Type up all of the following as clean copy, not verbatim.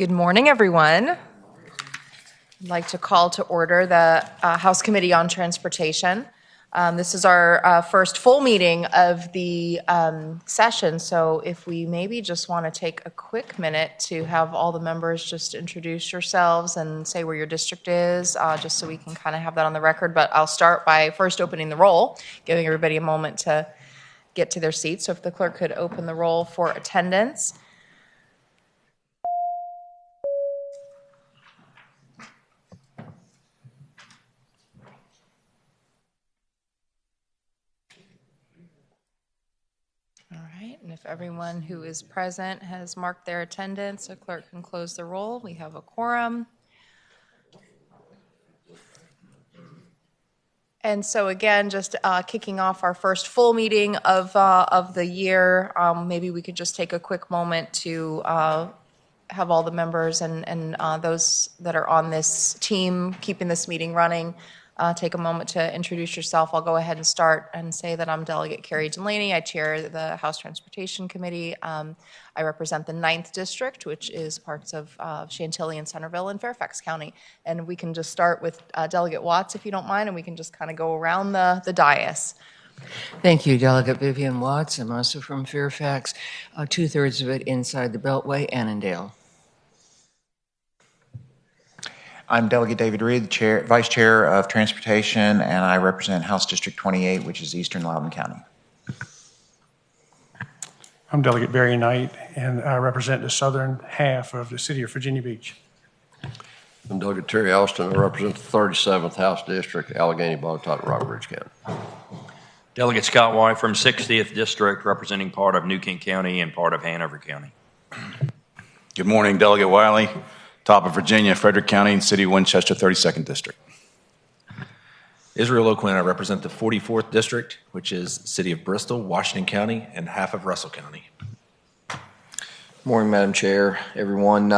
Good morning, everyone. I'd like to call to order the House Committee on Transportation. This is our first full meeting of the session, so if we maybe just want to take a quick minute to have all the members just introduce yourselves and say where your district is, just so we can kind of have that on the record. But I'll start by first opening the roll, giving everybody a moment to get to their seats. So if the clerk could open the roll for attendance. All right, and if everyone who is present has marked their attendance, the clerk can close the roll. We have a quorum. And so again, just kicking off our first full meeting of the year, maybe we could just take a quick moment to have all the members and those that are on this team keeping this meeting running take a moment to introduce yourself. I'll go ahead and start and say that I'm Delegate Carrie Delaney. I chair the House Transportation Committee. I represent the 9th District, which is parts of Chantilly and Centerville and Fairfax County. And we can just start with Delegate Watts, if you don't mind, and we can just kind of go around the dais. Thank you, Delegate Vivian Watts. I'm also from Fairfax, 2/3 of it inside the Beltway, Annandale. I'm Delegate David Reed, Vice Chair of Transportation, and I represent House District 28, which is Eastern Loudoun County. I'm Delegate Barry Knight, and I represent the southern half of the city of Virginia Beach. I'm Delegate Terry Alston. I represent the 37th House District, Allegheny, Botetourt, and Rockbridge County. Delegate Scott White from 60th District, representing part of New Kent County and part of Hanover County. Good morning, Delegate Wiley, top of Virginia, Frederick County, and City of Winchester, 32nd District. Israel O'Quinn, I represent the 44th District, which is City of Bristol, Washington County, and half of Russell County. Morning, Madam Chair, everyone.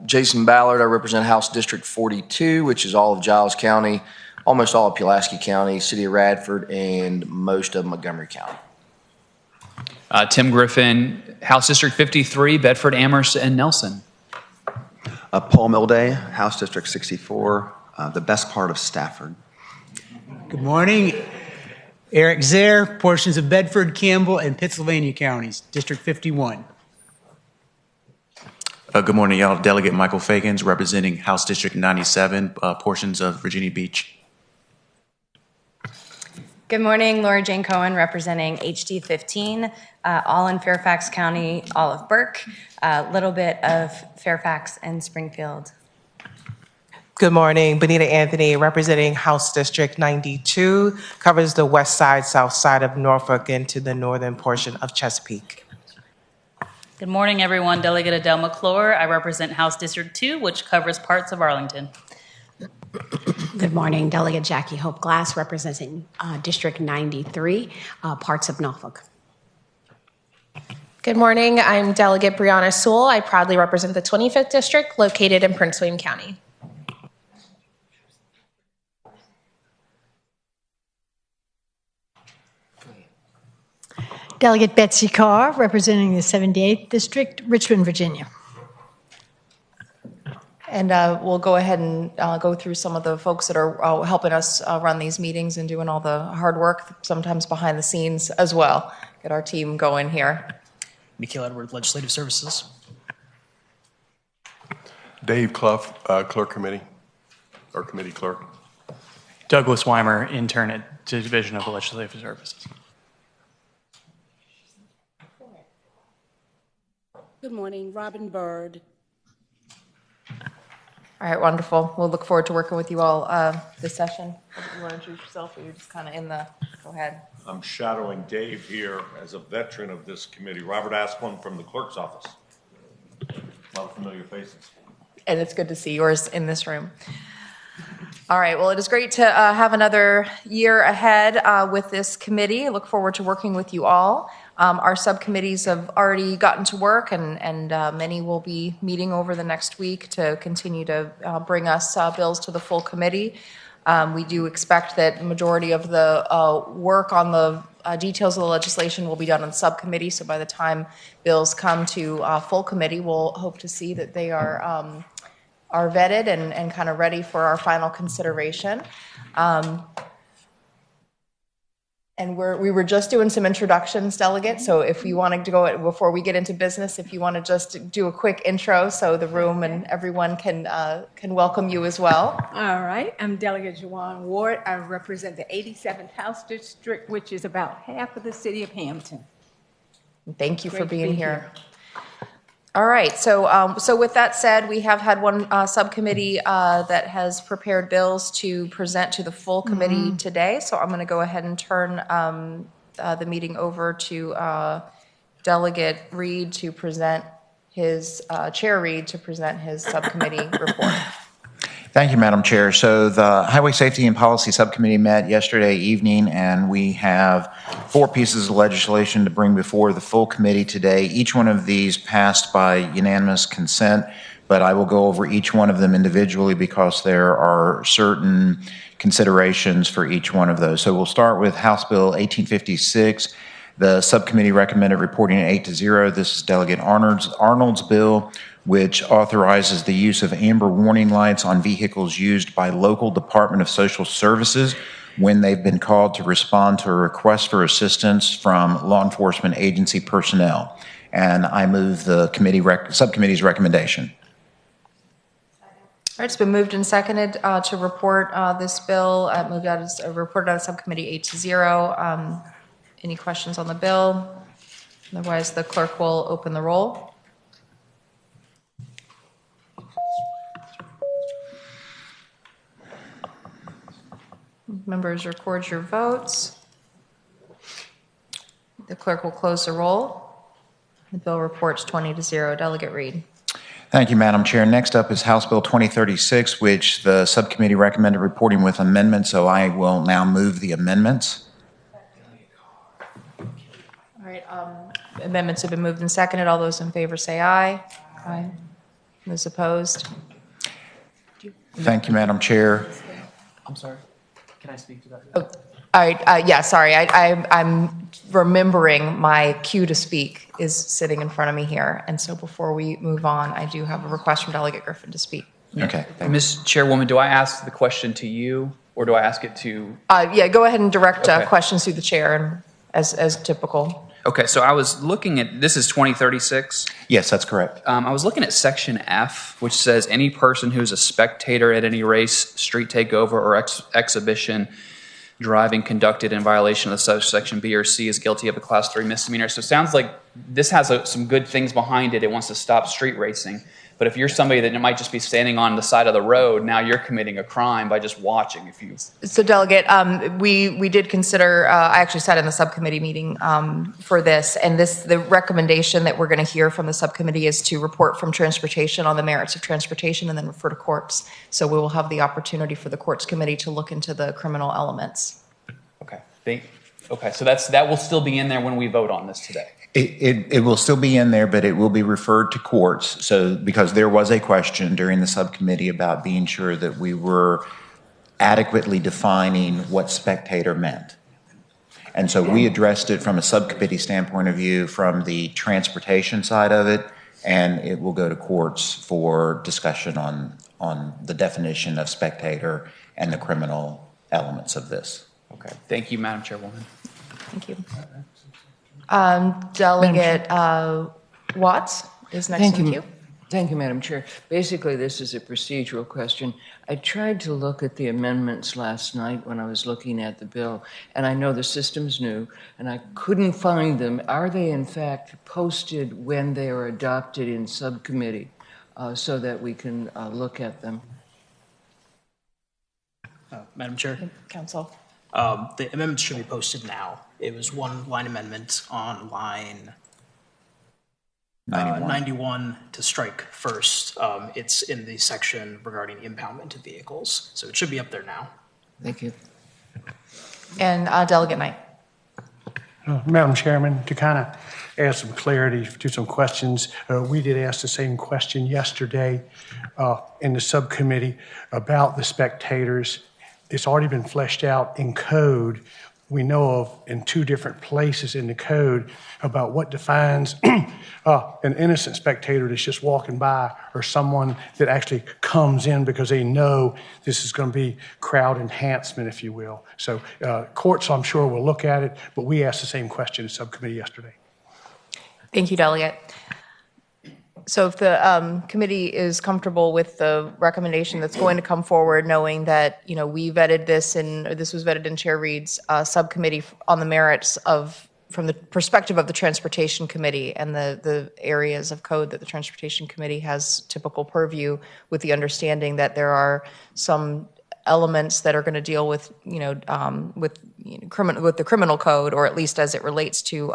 Jason Ballard, I represent House District 42, which is all of Giles County, almost all of Pulaski County, City of Radford, and most of Montgomery County. Tim Griffin, House District 53, Bedford, Amherst, and Nelson. Paul Milday, House District 64, the best part of Stafford. Good morning. Eric Zare, portions of Bedford, Campbell, and Pittsylvania counties, District 51. Good morning, y'all. Delegate Michael Fagans, representing House District 97, portions of Virginia Beach. Good morning, Laura Jane Cohen, representing HD 15, all in Fairfax County, all of Burke, a little bit of Fairfax and Springfield. Good morning, Benita Anthony, representing House District 92, covers the west side, south side of Norfolk into the northern portion of Chesapeake. Good morning, everyone. Delegate Adele McClure. I represent House District 2, which covers parts of Arlington. Good morning, Delegate Jackie Hope Glass, representing District 93, parts of Norfolk. Good morning, I'm Delegate Brianna Sewell. I proudly represent the 25th District, located in Prince William County. Delegate Betsy Carr, representing the 78th District, Richmond, Virginia. And we'll go ahead and go through some of the folks that are helping us run these meetings and doing all the hard work, sometimes behind the scenes as well. Get our team going here. Mikhail Edward, Legislative Services. Dave Clough, Clerk Committee, or Committee Clerk. Douglas Weimer, Intern at Division of Legislative Services. Good morning, Robin Bird. All right, wonderful. We'll look forward to working with you all this session. You want to introduce yourself, or you're just kind of in the, go ahead. I'm shadowing Dave here as a veteran of this committee. Robert Asplund from the clerk's office. A lot of familiar faces. And it's good to see yours in this room. All right, well, it is great to have another year ahead with this committee. I look forward to working with you all. Our subcommittees have already gotten to work, and many will be meeting over the next week to continue to bring us bills to the full committee. We do expect that the majority of the work on the details of the legislation will be done in subcommittee. So by the time bills come to full committee, we'll hope to see that they are vetted and kind of ready for our final consideration. And we were just doing some introductions, Delegate. So if you wanted to go, before we get into business, if you want to just do a quick intro so the room and everyone can welcome you as well. All right. I'm Delegate Juwan Ward. I represent the 87th House District, which is about half of the city of Hampton. Thank you for being here. All right, so with that said, we have had one subcommittee that has prepared bills to present to the full committee today. So I'm going to go ahead and turn the meeting over to Delegate Reed to present his, Chair Reed to present his subcommittee report. Thank you, Madam Chair. So the Highway Safety and Policy Subcommittee met yesterday evening, and we have 4 pieces of legislation to bring before the full committee today. Each one of these passed by unanimous consent, but I will go over each one of them individually because there are certain considerations for each one of those. So we'll start with House Bill 1856. The subcommittee recommended reporting 8-0. This is Delegate Arnold's bill, which authorizes the use of amber warning lights on vehicles used by local Department of Social Services when they've been called to respond to a request for assistance from law enforcement agency personnel. And I move the subcommittee's recommendation. All right, it's been moved and seconded to report this bill, reported out of subcommittee 8-0. Any questions on the bill? Otherwise, the clerk will open the roll. Members, record your votes. The clerk will close the roll. The bill reports 20-0. Delegate Reed. Thank you, Madam Chair. Next up is House Bill 2036, which the subcommittee recommended reporting with amendments, so I will now move the amendments. All right, amendments have been moved and seconded. All those in favor say aye. Aye. Those opposed? Thank you, Madam Chair. I'm sorry. Can I speak to that? Oh, all right, yeah, sorry. I'm remembering my cue to speak is sitting in front of me here. And so before we move on, I do have a request from Delegate Griffin to speak. Okay. Ms. Chairwoman, do I ask the question to you or do I ask it to? Yeah, go ahead and direct Okay. questions through the chair and as typical. Okay, so I was looking at, this is 2036. Yes, that's correct. I was looking at section F, which says any person who's a spectator at any race, street takeover, or exhibition driving conducted in violation of subsection B or C is guilty of a class 3 misdemeanor. So it sounds like this has some good things behind it. It wants to stop street racing. But if you're somebody that might just be standing on the side of the road, now you're committing a crime by just watching. If you So, Delegate, we did consider. I actually sat in the subcommittee meeting for this, and the recommendation that we're going to hear from the subcommittee is to report from transportation on the merits of transportation, and then refer to courts. So we will have the opportunity for the courts committee to look into the criminal elements. Okay. Okay. So that will still be in there when we vote on this today. It will still be in there, but it will be referred to courts. So, because there was a question during the subcommittee about being sure that we were adequately defining what spectator meant. And so we addressed it from a subcommittee standpoint of view from the transportation side of it, and it will go to courts for discussion on the definition of spectator and the criminal elements of this. Okay. Thank you, Madam Chairwoman. Thank you. Delegate Watts is next in queue. Thank you, Madam Chair. Basically, this is a procedural question. I tried to look at the amendments last night when I was looking at the bill, and I know the system's new, and I couldn't find them. Are they, in fact, posted when they are adopted in subcommittee so that we can look at them? Madam Chair? Council. The amendments should be posted now. It was one line amendment on line 91 to strike first. It's in the section regarding impoundment of vehicles. So it should be up there now. Thank you. And Delegate Knight. Madam Chairman, to kind of add some clarity to some questions, we did ask the same question yesterday in the subcommittee about the spectators. it's already been fleshed out in code. We know of in 2 different places in the code about what defines an innocent spectator that's just walking by, or someone that actually comes in because they know this is going to be crowd enhancement, if you will. So courts, I'm sure, will look at it, but we asked the same question in subcommittee yesterday. Thank you, Delegate. So if the committee is comfortable with the recommendation that's going to come forward, knowing that, you know, we vetted this and this was vetted in Chair Reed's subcommittee on the merits of, from the perspective of the Transportation Committee and the areas of code that the Transportation Committee has typical purview, with the understanding that there are some elements that are going to deal with, with the criminal code, or at least as it relates to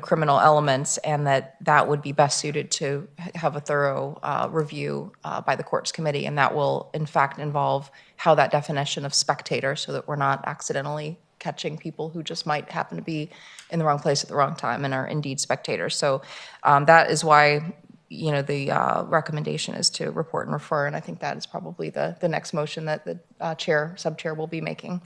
criminal elements, and that would be best suited to have a thorough review by the courts committee, and that will in fact involve how that definition of spectator, so that we're not accidentally catching people who just might happen to be in the wrong place at the wrong time and are indeed spectators. So that is why the recommendation is to report and refer, and I think that is probably the next motion that the sub-chair will be making.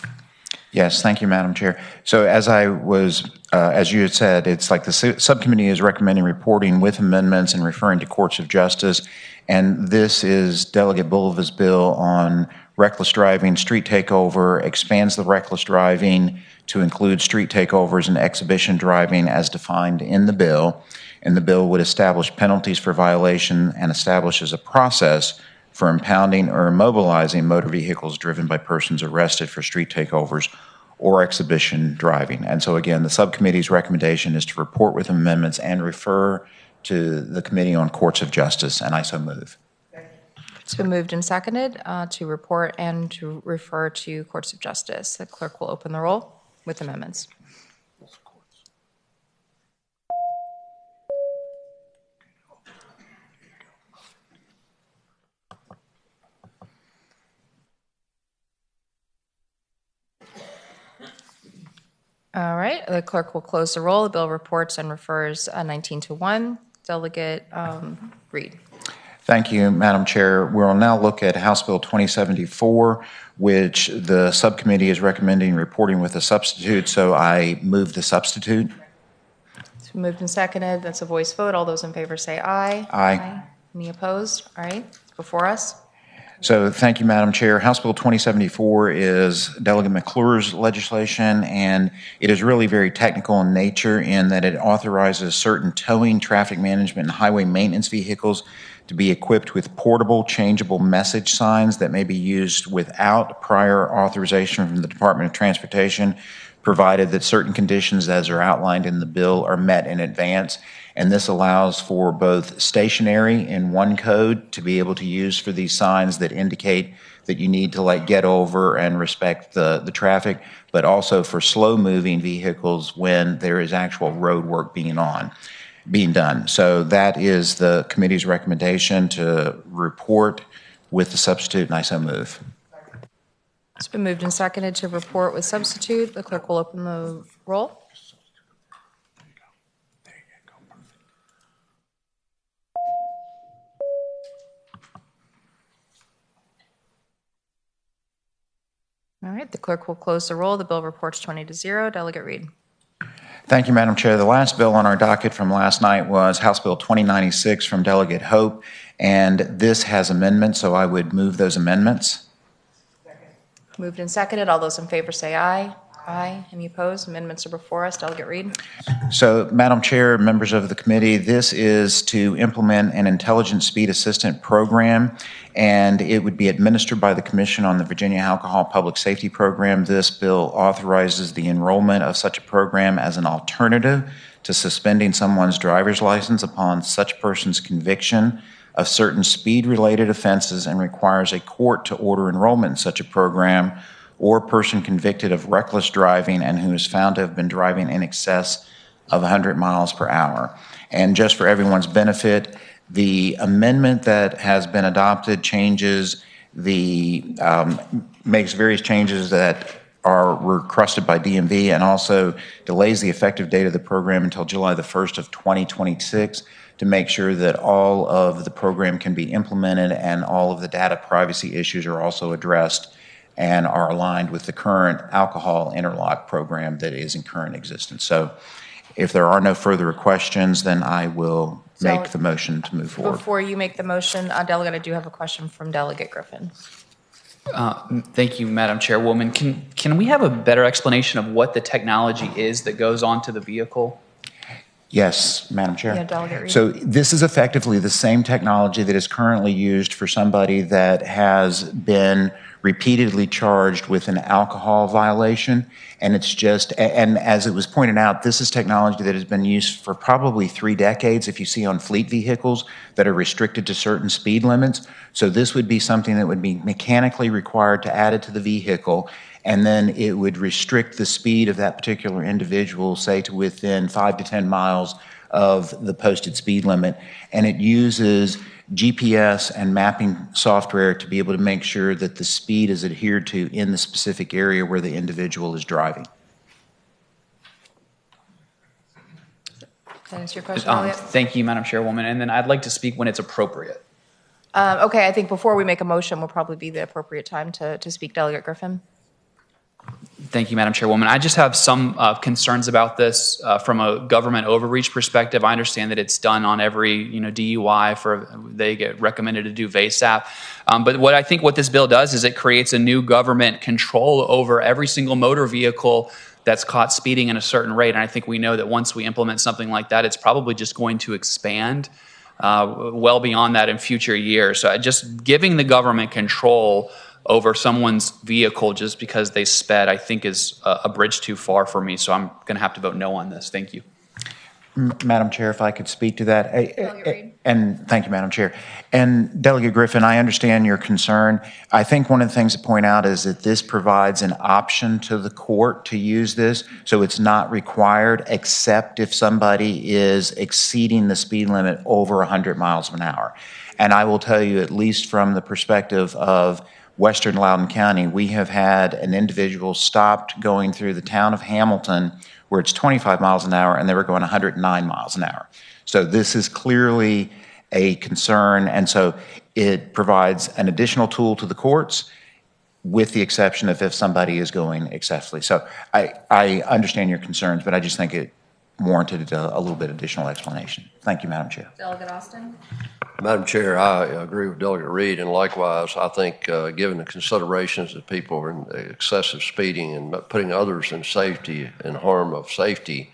Yes, thank you, Madam Chair. So as you had said, it's like the subcommittee is recommending reporting with amendments and referring to courts of justice. And this is Delegate Bulliva's bill on reckless driving, street takeover, expands the reckless driving to include street takeovers and exhibition driving as defined in the bill. And the bill would establish penalties for violation and establishes a process for impounding or immobilizing motor vehicles driven by persons arrested for street takeovers or exhibition driving. And so again, the subcommittee's recommendation is to report with amendments and refer to the Committee on Courts of Justice, and I so move. It's been moved and seconded to report and to refer to Courts of Justice. The clerk will open the roll with amendments. All right, the clerk will close the roll. The bill reports and refers 19-1. Delegate Reed. Thank you, Madam Chair. We'll now look at House Bill 2074, which the subcommittee is recommending reporting with a substitute, so I move the substitute. It's been moved and seconded. That's a voice vote. All those in favor say aye. Aye. Any opposed? All right, it's before us. So thank you, Madam Chair. House Bill 2074 is Delegate McClure's legislation, and it is really very technical in nature in that it authorizes certain towing, traffic management, and highway maintenance vehicles to be equipped with portable, changeable message signs that may be used without prior authorization from the Department of Transportation, provided that certain conditions as are outlined in the bill are met in advance. And this allows for both stationary in one code to be able to use for these signs that indicate that you need to get over and respect the traffic, but also for slow moving vehicles when there is actual road work being done. So that is the committee's recommendation to report with the substitute, and I so move. It's been moved and seconded to report with substitute. The clerk will open the roll. All right, the clerk will close the roll. The bill reports 20-0. Delegate Reed. Thank you, Madam Chair. The last bill on our docket from last night was House Bill 2096 from Delegate Hope, and this has amendments, so I would move those amendments. Moved and seconded. All those in favor say aye. Aye. Any opposed? Amendments are before us. Delegate Reed. So, Madam Chair, members of the committee, this is to implement an intelligent speed assistant program, and it would be administered by the Commission on the Virginia Alcohol Public Safety Program. This bill authorizes the enrollment of such a program as an alternative to suspending someone's driver's license upon such person's conviction of certain speed-related offenses, and requires a court to order enrollment in such a program, or person convicted of reckless driving and who is found to have been driving in excess of 100 miles per hour. And just for everyone's benefit, the amendment that has been adopted changes makes various changes that are requested by DMV, and also delays the effective date of the program until July the 1st of 2026 to make sure that all of the program can be implemented and all of the data privacy issues are also addressed and are aligned with the current alcohol interlock program that is in current existence. So if there are no further questions, then I will make the motion to move forward. Before you make the motion, Delegate, I do have a question from Delegate Griffin. Thank you, Madam Chairwoman. Can we have a better explanation of what the technology is that goes onto the vehicle? Yes, Madam Chair. Yeah, Delegate Reed. So this is effectively the same technology that is currently used for somebody that has been repeatedly charged with an alcohol violation. And it's just, and as it was pointed out, this is technology that has been used for probably 3 decades, if you see on fleet vehicles that are restricted to certain speed limits. So this would be something that would be mechanically required to add it to the vehicle, and then it would restrict the speed of that particular individual, say to within 5 to 10 miles of the posted speed limit. And it uses GPS and mapping software to be able to make sure that the speed is adhered to in the specific area where the individual is driving. Does that answer your question, Elliot? Thank you, Madam Chairwoman. And then I'd like to speak when it's appropriate. Okay, I think before we make a motion will probably be the appropriate time to speak, Delegate Griffin. Thank you, Madam Chairwoman. I just have some concerns about this from a government overreach perspective. I understand that it's done on every DUI they get recommended to do VASAP. But what this bill does is it creates a new government control over every single motor vehicle that's caught speeding at a certain rate. And I think we know that once we implement something like that, it's probably just going to expand well beyond that in future years. So just giving the government control over someone's vehicle just because they sped, I think is a bridge too far for me. So I'm going to have to vote no on this. Thank you. Madam Chair, if I could speak to that. And thank you, Madam Chair. And Delegate Griffin, I understand your concern. I think one of the things to point out is that this provides an option to the court to use this. So it's not required except if somebody is exceeding the speed limit over 100 miles an hour. And I will tell you, at least from the perspective of Western Loudoun County, we have had an individual stopped going through the town of Hamilton where it's 25 miles an hour and they were going 109 miles an hour. So this is clearly a concern, and so it provides an additional tool to the courts with the exception of if somebody is going excessively. So I understand your concerns, but I just think it warranted a little bit additional explanation. Thank you, Madam Chair. Delegate Austin? Madam Chair, I agree with Delegate Reed, and likewise, I think given the considerations that people are in excessive speeding and putting others in safety and harm of safety,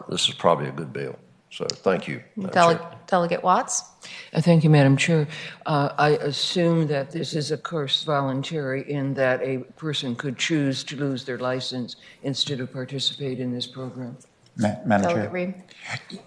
this is probably a good bill. So thank you, Madam Chair. Delegate Watts? Thank you, Madam Chair. I assume that this is, of course, voluntary in that a person could choose to lose their license instead of participate in this program. Madam Chair? Delegate Reed?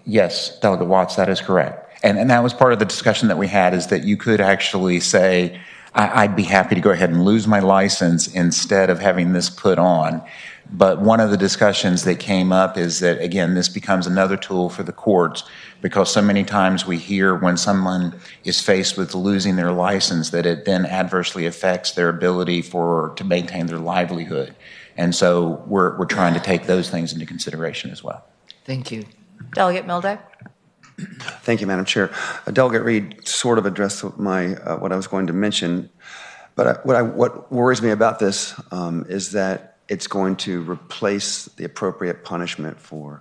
Yes, Delegate Watts, that is correct. And that was part of the discussion that we had, is that you could actually say, I'd be happy to go ahead and lose my license instead of having this put on. But one of the discussions that came up is that, again, this becomes another tool for the courts, because so many times we hear when someone is faced with losing their license that it then adversely affects their ability to maintain their livelihood. And so we're trying to take those things into consideration as well. Thank you. Delegate Milday? Thank you, Madam Chair. Delegate Reed sort of addressed my what I was going to mention, but what worries me about this is that it's going to replace the appropriate punishment for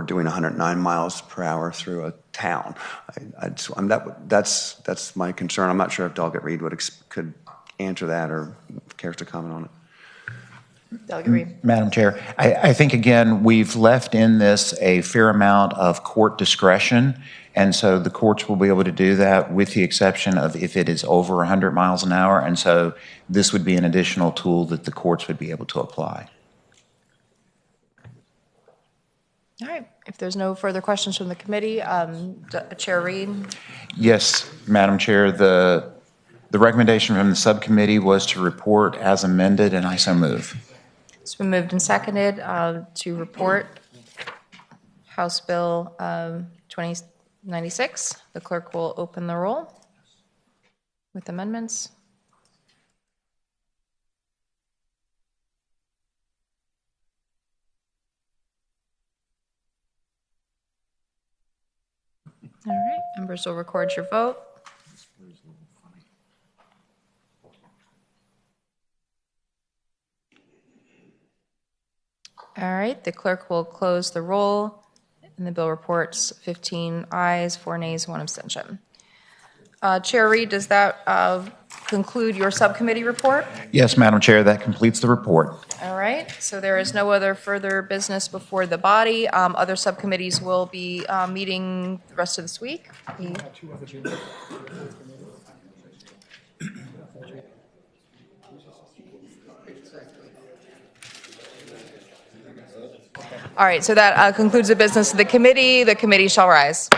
doing 109 miles per hour through a town. That's my concern. I'm not sure if Delegate Reed could answer that or cares to comment on it. Delegate Reed. Madam Chair, I think, again, we've left in this a fair amount of court discretion, and so the courts will be able to do that with the exception of if it is over 100 miles an hour, and so this would be an additional tool that the courts would be able to apply. All right. If there's no further questions from the committee, Chair Reed? Yes, Madam Chair, the recommendation from the subcommittee was to report as amended, and I so move. It's been moved and seconded to report House Bill 2096. The clerk will open the roll with amendments. All right, members will record your vote. All right, the clerk will close the roll, and the bill reports 15 ayes, 4 nays, 1 abstention. Chair Reed, does that conclude your subcommittee report? Yes, Madam Chair, that completes the report. All right, so there is no other further business before the body. Other subcommittees will be meeting the rest of this week. All right, so that concludes the business of the committee. The committee shall rise.